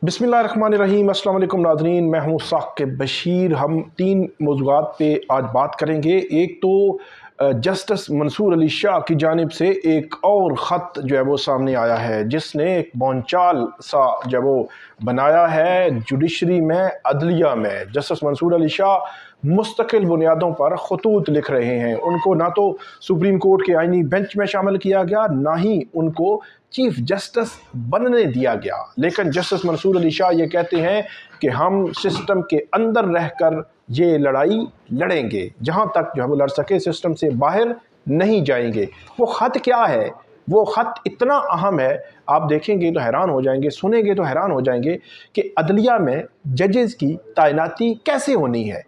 बिस्मिल्लाहिर्रहमानिर्रहीम। अस्सलाम वालेकुम नाज़रीन, मैं हूँ साक़िब बशीर। हम 3 मौज़ूआत पे आज बात करेंगे। एक तो जस्टिस मंसूर अली शाह की जानिब से एक और ख़त जो है वो सामने आया है, जिसने एक बोंचाल सा जो वो बनाया है जुडिशरी में, अदलिया में। जस्टिस मंसूर अली शाह मुस्तकिल बुनियादों पर खतूत लिख रहे हैं। उनको ना तो सुप्रीम कोर्ट के आईनी बेंच में शामिल किया गया, ना ही उनको चीफ जस्टिस बनने दिया गया। लेकिन जस्टिस मंसूर अली शाह ये कहते हैं कि हम सिस्टम के अंदर रहकर ये लड़ाई लड़ेंगे, जहाँ तक जो है वो लड़ सके, सिस्टम से बाहर नहीं जाएंगे। वो ख़त क्या है? वो ख़त इतना अहम है, आप देखेंगे तो हैरान हो जाएंगे, सुनेंगे तो हैरान हो जाएंगे कि अदलिया में जजेस की तैनाती कैसे होनी है।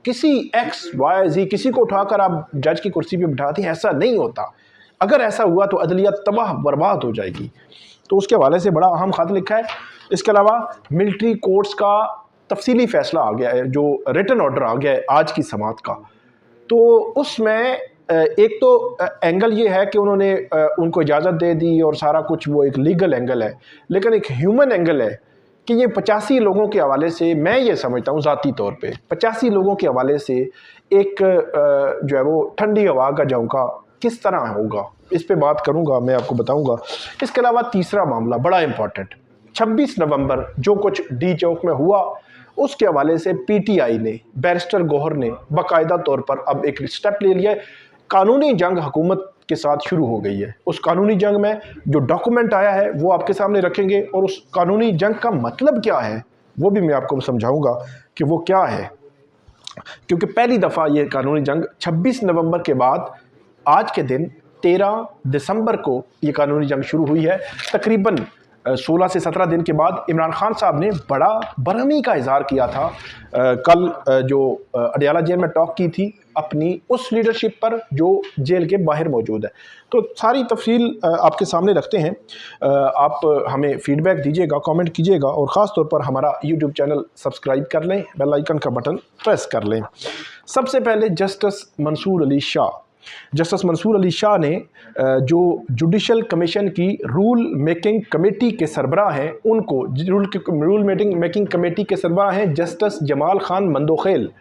किसी एक्स वाई जी किसी को उठाकर आप जज की कुर्सी पे बिठाते हैं, ऐसा नहीं होता। अगर ऐसा हुआ तो अदलिया तबाह बर्बाद हो जाएगी। तो उसके हवाले से बड़ा अहम ख़त लिखा है। इसके अलावा मिलिट्री कोर्ट्स का तफसीली फ़ैसला आ गया है, जो रिटन ऑर्डर आ गया है आज की समात का। तो उसमें एक तो एंगल ये है कि उन्होंने उनको इजाज़त दे दी और सारा कुछ, वो एक लीगल एंगल है। लेकिन एक ह्यूमन एंगल है कि ये 85 लोगों के हवाले से, मैं ये समझता हूँ ज़ाती तौर पे, 85 लोगों के हवाले से एक जो है वो ठंडी हवा का झोंका किस तरह होगा, इस पे बात करूँगा, मैं आपको बताऊँगा। इसके अलावा तीसरा मामला बड़ा इंपॉर्टेंट, 26 नवंबर जो कुछ डी चौक में हुआ, उसके हवाले से पीटीआई ने, बैरिस्टर गौहर ने बाकायदा तौर पर अब एक स्टेप ले लिया है। कानूनी जंग हुकूमत के साथ शुरू हो गई है। उस कानूनी जंग में जो डॉक्यूमेंट आया है वो आपके सामने रखेंगे, और उस कानूनी जंग का मतलब क्या है वो भी मैं आपको समझाऊंगा कि वो क्या है। क्योंकि पहली दफ़ा ये कानूनी जंग 26 नवंबर के बाद आज के दिन 13 दिसंबर को ये कानूनी जंग शुरू हुई है। तकरीबन 16 से 17 दिन के बाद इमरान खान साहब ने बड़ा बरहमी का इजहार किया था। कल जो अडियाला जेल में टॉक की थी अपनी उस लीडरशिप पर जो जेल के बाहर मौजूद है। तो सारी तफसील आपके सामने रखते हैं। आप हमें फीडबैक दीजिएगा, कमेंट कीजिएगा, और ख़ास तौर पर हमारा यूट्यूब चैनल सब्सक्राइब कर लें, बेल आइकन का बटन प्रेस कर लें। सबसे पहले जस्टिस मंसूर अली शाह। जस्टिस मंसूर अली शाह ने जो जुडिशल कमीशन की रूल मेकिंग कमेटी के सरबराह हैं, उनको रूल मेकिंग कमेटी के सरबराह हैं जस्टिस जमाल खान मंदोखेल।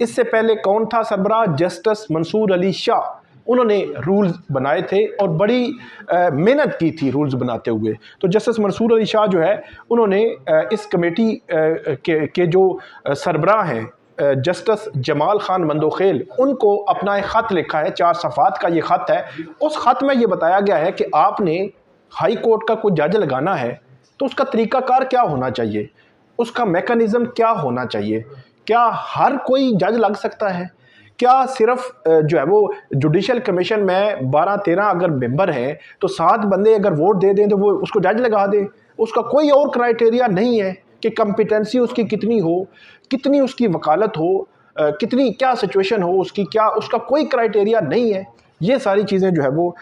इससे पहले कौन था सरबराह? जस्टिस मंसूर अली शाह। उन्होंने रूल्स बनाए थे और बड़ी मेहनत की थी रूल्स बनाते हुए। तो जस्टिस मंसूर अली शाह जो है, उन्होंने इस कमेटी के जो सरबराह हैं जस्टिस जमाल खान मंदोखेल, उनको अपना एक ख़त लिखा है, 4 सफ़ात का ये ख़त है। उस ख़त में ये बताया गया है कि आपने हाई कोर्ट का कोई जज लगाना है तो उसका तरीक़ाकार क्या होना चाहिए, उसका मेकनिज़म क्या होना चाहिए। क्या हर कोई जज लग सकता है? क्या सिर्फ जो है वो जुडिशल कमीशन में 12-13 अगर मेंबर हैं तो 7 बंदे अगर वोट दे दें तो वो उसको जज लगा दें? उसका कोई और क्राइटेरिया नहीं है कि कॉम्पिटेंसी उसकी कितनी हो, कितनी उसकी वकालत हो, कितनी क्या सिचुएशन हो उसकी, क्या उसका कोई क्राइटेरिया नहीं है। ये सारी चीज़ें जो है वो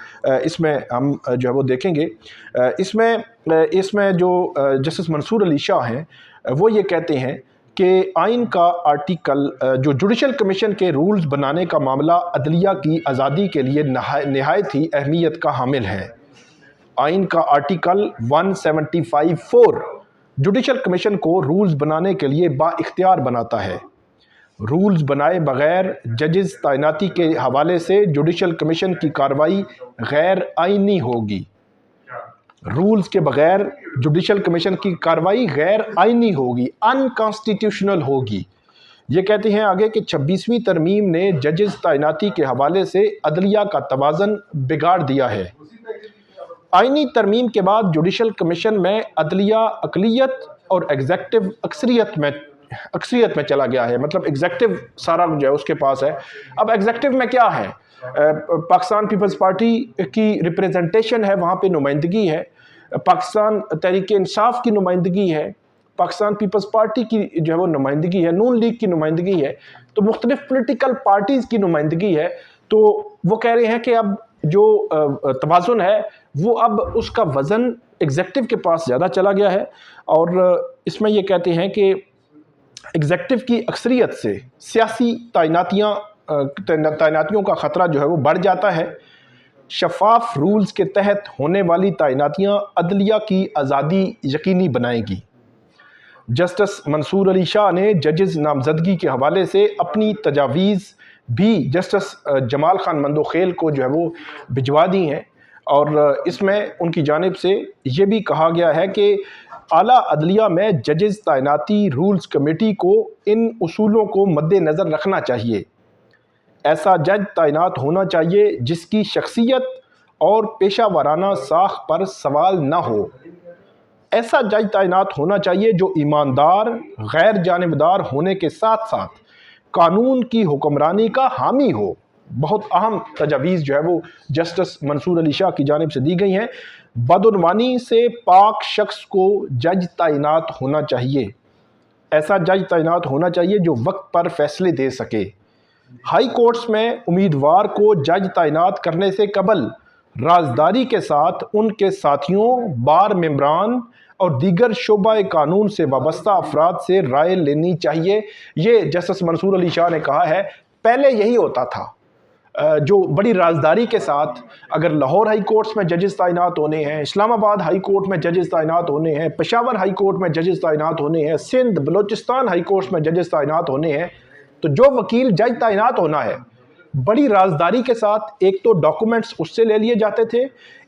इसमें हम जो है वो देखेंगे। इसमें जो जस्टिस मंसूर अली शाह हैं वो ये कहते हैं कि आइन का आर्टिकल जो जुडिशल कमीशन के रूल्स बनाने का मामला अदलिया की आज़ादी के लिए नहायत ही अहमियत का हामिल है। आइन का आर्टिकल 175(4) जुडिशल कमीशन को रूल्स बनाने के लिए बाइख्तियार बनाता है। रूल्स बनाए बगैर जजेस तैनाती के हवाले से जुडिशल कमीशन की कार्रवाई गैर आइनी होगी। रूल्स के बगैर जुडिशल कमीशन की कार्रवाई गैर आइनी होगी, अनकॉन्स्टिट्यूशनल होगी। ये कहते हैं आगे कि 26वीं तरमीम ने जजेस तैनाती के हवाले से अदलिया का तवाज़न बिगाड़ दिया है। आइनी तरमीम के बाद जुडिशल कमीशन में अदलिया अक़लियत और एग्जेक्टिव अक्सरियत में चला गया है। मतलब एग्जेक्टिव सारा जो है उसके पास है। अब एग्जेक्टिव में क्या है? पाकिस्तान पीपल्स पार्टी की रिप्रेजेंटेशन है, वहाँ पे नुमाइंदगी है। पाकिस्तान तहरीक इंसाफ की नुमाइंदगी है, पाकिस्तान पीपल्स पार्टी की जो है वो नुमाइंदगी है, नून लीग की नुमाइंदगी है, तो मुख्तलिफ पोलिटिकल पार्टीज़ की नुमाइंदगी है। तो वो कह रहे हैं कि अब जो तवाज़ुन है वो अब उसका वज़न एग्जेक्टिव के पास ज़्यादा चला गया है। और इसमें ये कहते हैं कि एग्जेक्टिव की अक्सरियत से सियासी तैनातियों का ख़तरा जो है वो बढ़ जाता है। शफाफ रूल्स के तहत होने वाली तैनातियाँ अदलिया की आज़ादी यकीनी बनाएगी। جسٹس منصور علی شاہ نے ججز نامزدگی کے حوالے سے اپنی تجاویز بھی جسٹس جمال خان مندوخیل کو جو ہے وہ بھجوا دی ہیں، اور اس میں ان کی جانب سے یہ بھی کہا گیا ہے کہ اعلیٰ عدلیہ میں ججز تعیناتی رولز کمیٹی کو ان اصولوں کو مد نظر رکھنا چاہیے۔ ایسا جج تعینات ہونا چاہیے جس کی شخصیت اور پیشہ ورانہ ساخت پر سوال نہ ہو۔ ایسا جج تعینات ہونا چاہیے جو ایماندار، غیر جانبدار ہونے کے ساتھ ساتھ قانون کی حکمرانی کا حامی ہو۔ بہت اہم تجاویز جو ہے وہ جسٹس منصور علی شاہ کی جانب سے دی گئی ہیں۔ بدعنوانی سے پاک شخص کو جج تعینات ہونا چاہیے۔ ایسا جج تعینات ہونا چاہیے جو وقت پر فیصلے دے سکے۔ ہائی کورٹس میں امیدوار کو جج تعینات کرنے سے قبل رازداری کے ساتھ ان کے ساتھیوں، بار ممبران اور دیگر شعبہ قانون سے وابستہ افراد سے رائے لینی چاہیے۔ یہ جسٹس منصور علی شاہ نے کہا ہے۔ پہلے یہی ہوتا تھا، جو بڑی رازداری کے ساتھ اگر لاہور ہائی کورٹس میں ججز تعینات ہونے ہیں، اسلام آباد ہائی کورٹ میں ججز تعینات ہونے ہیں، پشاور ہائی کورٹ میں ججز تعینات ہونے ہیں، سندھ بلوچستان ہائی کورٹس میں ججز تعینات ہونے ہیں، تو جو وکیل جج تعینات ہونا ہے بڑی رازداری کے ساتھ ایک تو ڈاکومنٹس اس سے لے لیے جاتے تھے،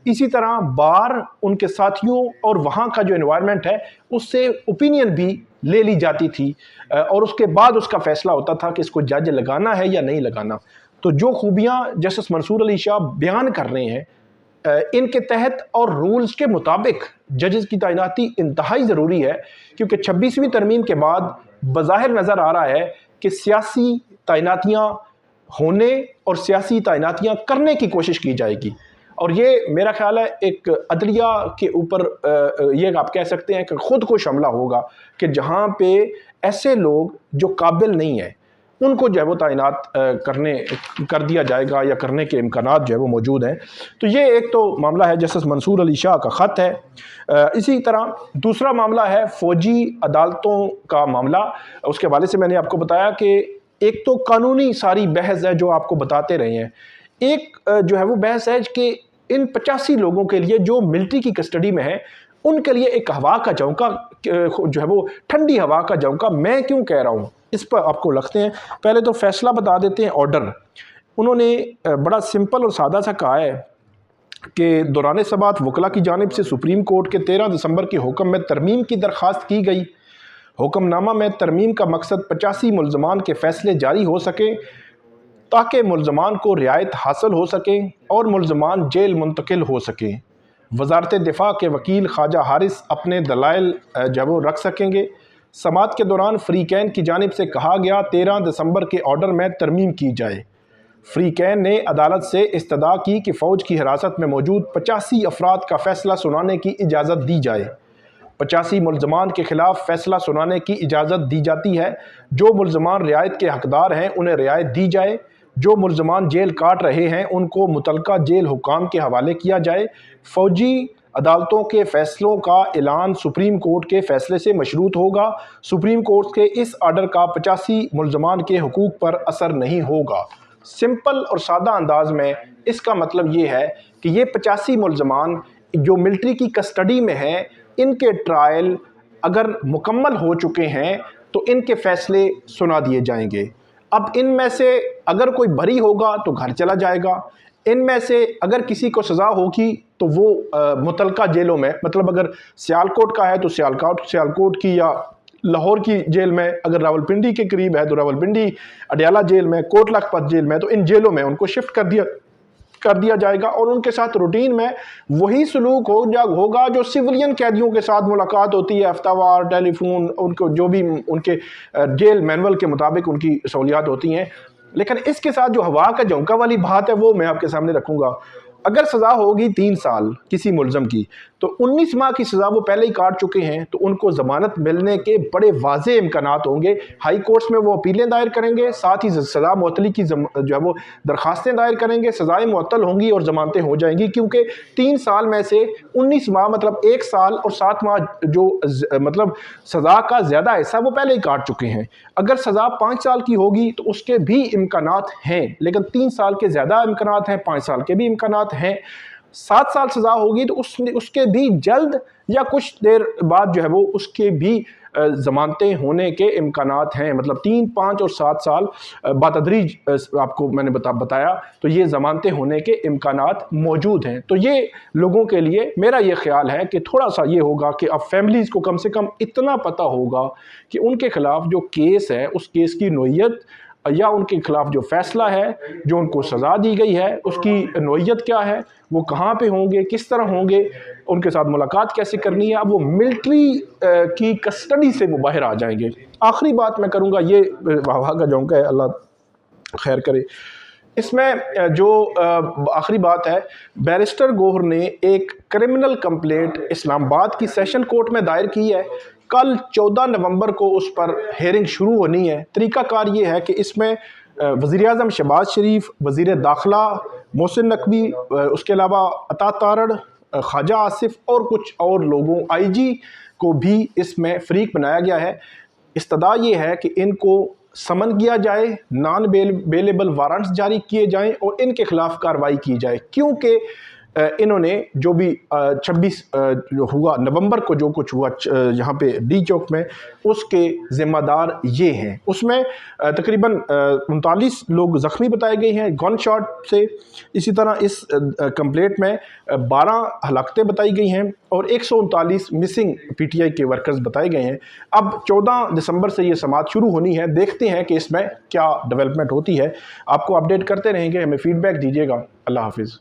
اسی طرح بار ان کے ساتھیوں اور وہاں کا جو انوائرمنٹ ہے اس سے اوپینین بھی لے لی جاتی تھی، اور اس کے بعد اس کا فیصلہ ہوتا تھا کہ اس کو جج لگانا ہے یا نہیں لگانا۔ تو جو خوبیاں جسٹس منصور علی شاہ بیان کر رہے ہیں، ان کے تحت اور رولز کے مطابق ججز کی تعیناتی انتہائی ضروری ہے، کیونکہ 26ویں ترمیم کے بعد بظاہر نظر آ رہا ہے کہ سیاسی تعیناتیاں ہونے اور سیاسی تعیناتیاں کرنے کی کوشش کی جائے گی، اور یہ میرا خیال ہے ایک عدلیہ کے اوپر یہ آپ کہہ سکتے ہیں کہ خود کو حملہ ہوگا کہ جہاں پہ ایسے لوگ جو قابل نہیں ہیں ان کو جو ہے وہ تعینات کر دیا جائے گا یا کرنے کے امکانات جو ہے وہ موجود ہیں۔ تو یہ ایک تو معاملہ ہے جسٹس منصور علی شاہ کا خط ہے۔ اسی طرح دوسرا معاملہ ہے فوجی عدالتوں کا معاملہ۔ اس کے حوالے سے میں نے آپ کو بتایا کہ ایک تو قانونی ساری بحث ہے جو آپ کو بتاتے رہے ہیں، ایک جو ہے وہ بحث ہے کہ ان 85 لوگوں کے لیے جو ملٹری کی کسٹڈی میں ہیں ان کے لیے ایک ہوا کا جھونکا جو ہے وہ ٹھنڈی ہوا کا جھونکا میں کیوں کہہ رہا ہوں، اس پر آپ کو لگتے ہیں۔ پہلے تو فیصلہ بتا دیتے ہیں، آرڈر انہوں نے بڑا سمپل اور سادہ سا کہا ہے کہ دوران سماعت وکلاء کی جانب سے سپریم کورٹ کے 13 دسمبر کے حکم میں ترمیم کی درخواست کی گئی۔ حکم نامہ میں ترمیم کا مقصد 85 ملزمان کے فیصلے جاری ہو سکیں تاکہ ملزمان کو رعایت حاصل ہو سکے اور ملزمان جیل منتقل ہو سکیں۔ وزارت دفاع کے وکیل خواجہ حارث اپنے دلائل جو وہ رکھ سکیں گے۔ سماعت کے دوران فریقین کی جانب سے کہا گیا 13 دسمبر کے آرڈر میں ترمیم کی جائے۔ فریقین نے عدالت سے استدعا کی کہ فوج کی حراست میں موجود 85 افراد کا فیصلہ سنانے کی اجازت دی جائے۔ 85 ملزمان کے خلاف فیصلہ سنانے کی اجازت دی جاتی ہے۔ جو ملزمان رعایت کے حقدار ہیں انہیں رعایت دی جائے۔ جو ملزمان جیل کاٹ رہے ہیں ان کو متعلقہ جیل حکام کے حوالے کیا جائے۔ فوجی عدالتوں کے فیصلوں کا اعلان سپریم کورٹ کے فیصلے سے مشروط ہوگا۔ سپریم کورٹ کے اس آرڈر کا 85 ملزمان کے حقوق پر اثر نہیں ہوگا۔ سمپل اور سادہ انداز میں اس کا مطلب یہ ہے کہ یہ 85 ملزمان جو ملٹری کی کسٹڈی میں ہیں ان کے ٹرائل اگر مکمل ہو چکے ہیں تو ان کے فیصلے سنا دیے جائیں گے۔ اب ان میں سے اگر کوئی بری ہوگا تو گھر چلا جائے گا، ان میں سے اگر کسی کو سزا ہوگی تو وہ متعلقہ جیلوں میں، مطلب اگر سیالکوٹ کا ہے تو سیالکوٹ کی، یا لاہور کی جیل میں، اگر راولپنڈی کے قریب ہے تو راولپنڈی اڈیالہ جیل میں، کوٹ لکھپت جیل میں، تو ان جیلوں میں ان کو شفٹ کر دیا جائے گا، اور ان کے ساتھ روٹین میں وہی سلوک ہوگا جو سیولین قیدیوں کے ساتھ ملاقات ہوتی ہے، ہفتہ وار ٹیلی فون، ان کو جو بھی ان کے جیل مینول کے مطابق ان کی سہولیات ہوتی ہیں۔ لیکن اس کے ساتھ جو ہوا کا جھونکا والی بات ہے وہ میں آپ کے سامنے رکھوں گا۔ اگر سزا ہوگی 3 سال کسی ملزم کی تو 19 ماہ کی سزا وہ پہلے ہی کاٹ چکے ہیں، تو ان کو ضمانت ملنے کے بڑے واضح امکانات ہوں گے۔ ہائی کورٹس میں وہ اپیلیں دائر کریں گے، ساتھ ہی سزا معطلی کی جو ہے وہ درخواستیں دائر کریں گے، سزائیں معطل ہوں گی اور ضمانتیں ہو جائیں گی، کیونکہ 3 سال میں سے 19 ماہ مطلب 1 سال اور 7 ماہ جو مطلب سزا کا زیادہ حصہ وہ پہلے ہی کاٹ چکے ہیں۔ اگر سزا 5 سال کی ہوگی تو اس کے بھی امکانات ہیں، لیکن 3 سال کے زیادہ امکانات ہیں، 5 سال کے بھی امکانات ہیں۔ 7 साल सज़ा होगी तो उसके भी जल्द या कुछ देर बाद जो है वो उसके भी ज़मानतें होने के इम्कानात हैं। मतलब 3, 5 और 7 साल बातदरीज आपको मैंने बताया, तो ये ज़मानतें होने के इम्कानात मौजूद हैं। तो ये लोगों के लिए मेरा ये ख्याल है कि थोड़ा सा ये होगा कि अब फैमिलीज़ को कम से कम इतना पता होगा कि उनके ख़िलाफ़ जो केस है उस केस की नोयत या उनके खिलाफ जो फैसला है, जो उनको सज़ा दी गई है, उसकी नोयत क्या है, वो कहाँ पे होंगे, किस तरह होंगे, उनके साथ मुलाकात कैसे करनी है। अब वो मिलिट्री की कस्टडी से वो बाहर आ जाएंगे। आखिरी बात मैं करूँगा, ये वाह का झोंका है, अल्लाह खैर करे। इसमें जो आखिरी बात है, बैरिस्टर गौहर ने एक क्रिमिनल कंप्लेंट इस्लामाबाद की सेशन कोर्ट में दायर की है। कल 14 नवंबर को उस पर हेयरिंग शुरू होनी है। तरीक़ाकार ये है कि इसमें वज़ीर-ए-आज़म शहबाज शरीफ, वज़ीर दाखिला मोहसिन नकवी, उसके अलावा अता तारड़, ख्वाजा आसिफ और कुछ और लोगों, IG को भी इसमें फ़रीक बनाया गया है। इस्तदा ये है कि इनको समन किया जाए, नॉन बेलेबल वारंट्स जारी किए जाएं और इनके खिलाफ कार्रवाई की जाए, क्योंकि इन्होंने जो भी 26 हुआ नवंबर को जो कुछ हुआ यहाँ पे डी चौक में, उसके ज़िम्मेदार ये हैं। उसमें तकरीबन 39 लोग ज़ख्मी बताए गए हैं गन शॉट से। इसी तरह इस कंप्लेंट में 12 हलाकतें बताई गई हैं और 139 मिसिंग PTI के वर्कर्स बताए गए हैं। अब 14 दिसंबर से ये समाअत शुरू होनी है। देखते हैं कि इसमें क्या डेवलपमेंट होती है। आपको अपडेट करते रहेंगे, हमें फ़ीडबैक दीजिएगा। अल्लाह हाफिज़।